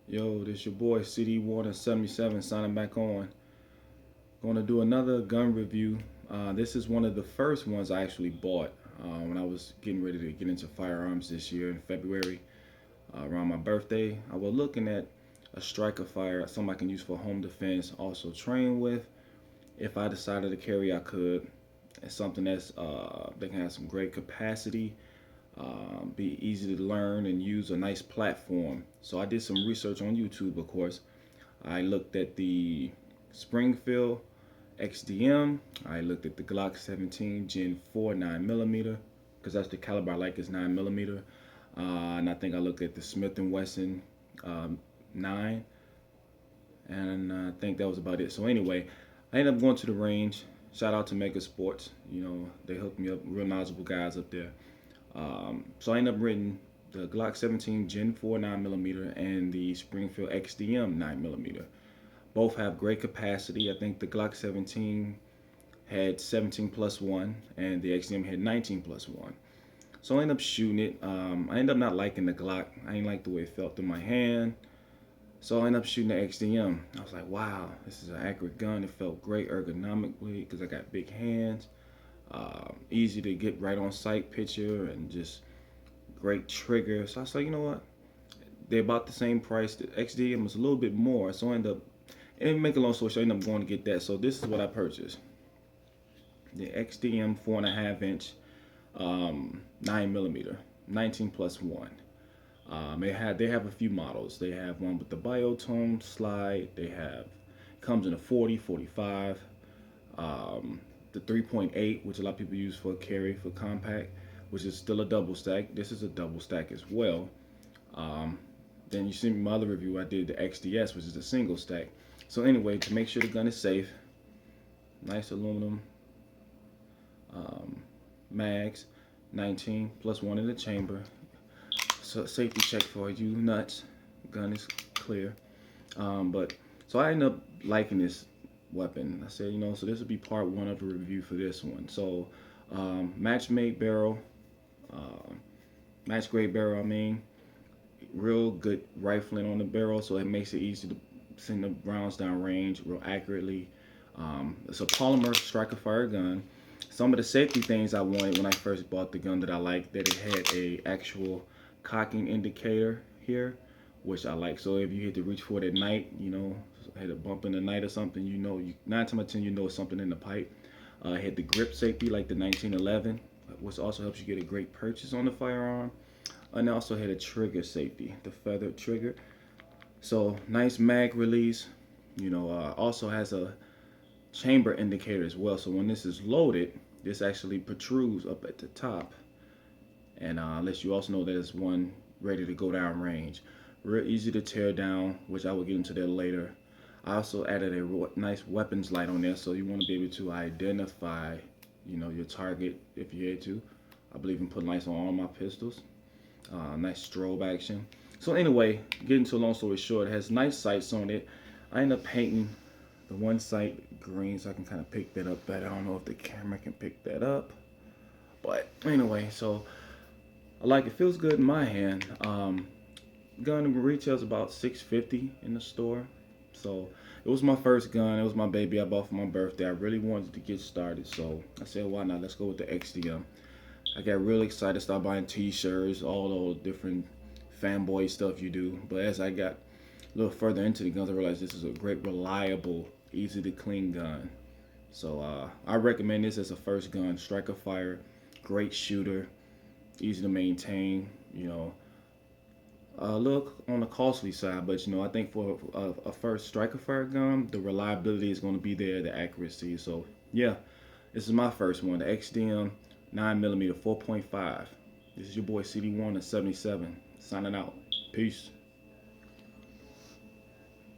Yo, this your boy CD Warner 77 signing back on. Going to do another gun review. This is one of the first ones I actually bought when I was getting ready to get into firearms this year in February around my birthday. I was looking at a striker fire, something I can use for home defense, also train with. If I decided to carry, I could. It's something that can have some great capacity, be easy to learn, and use a nice platform. So I did some research on YouTube, of course. I looked at the Springfield XDM. I looked at the Glock 17 Gen 4 9mm because that's the caliber I like is 9mm. And I think I looked at the Smith & Wesson 9, and I think that was about it. So anyway, I ended up going to the range. Shout out to Mega Sports. You know, they hooked me up, real knowledgeable guys up there. So I ended up renting the Glock 17 Gen 4 9mm and the Springfield XDM 9mm. Both have great capacity. I think the Glock 17 had 17 plus 1 and the XDM had 19 plus 1. So I ended up shooting it. I ended up not liking the Glock. I didn't like the way it felt in my hand. So I ended up shooting the XDM. I was like, wow, this is an accurate gun. It felt great ergonomically because I got big hands. Easy to get right on sight picture and just great trigger. So I was like, you know what? They're about the same price. The XDM was a little bit more. So I ended up, and make a long story short, I ended up going to get that. So this is what I purchased. The XDM 4.5 inch 9mm 19 plus 1. They have a few models. They have one with the biotone slide. They have comes in a 40, 45, the 3.8, which a lot of people use for carry for compact, which is still a double stack. This is a double stack as well. Um, then you see my other review I did the XDS, which is a single stack. So anyway, to make sure the gun is safe, nice aluminum mags, 19 plus 1 in the chamber. So safety check for you nuts. Gun is clear. But so I ended up liking this weapon. I said, you know, so this will be part one of the review for this one. So match made barrel, uh, match grade barrel. I mean, real good rifling on the barrel, so it makes it easy to send the rounds down range real accurately. It's a polymer striker fire gun. Some of the safety things I wanted when I first bought the gun that I liked, that it had a actual cocking indicator here, which I like. So if you hit to reach for it at night, you know, had a bump in the night or something, you know, 9 times out of 10 you know something in the pipe. It had the grip safety like the 1911, which also helps you get a great purchase on the firearm. And also had a trigger safety, the feathered trigger. So nice mag release. You know, also has a chamber indicator as well. So when this is loaded, this actually protrudes up at the top, and lets you also know that it's one ready to go down range. Real easy to tear down, which I will get into that later. I also added a nice weapons light on there, so you want to be able to identify, you know, your target if you had to. I believe in putting lights on all my pistols. Nice strobe action. So anyway, getting to a long story short, it has nice sights on it. I end up painting the one sight green so I can kind of pick that up better. I don't know if the camera can pick that up, but anyway, so I like it. Feels good in my hand. Gun retails about $650 in the store. So it was my first gun. It was my baby I bought for my birthday. I really wanted to get started, so I said, why not? Let's go with the XDM. I got really excited, started buying t-shirts, all those different fanboy stuff you do. But as I got a little further into the guns, I realized this is a great, reliable, easy to clean gun. So I recommend this as a first gun. Striker fire, great shooter, easy to maintain. You know, a little on the costly side, but you know, I think for a first striker fire gun, the reliability is going to be there, the accuracy. So yeah, this is my first one, the XDM 9mm 4.5. This is your boy CD Warner 77 signing out. Peace.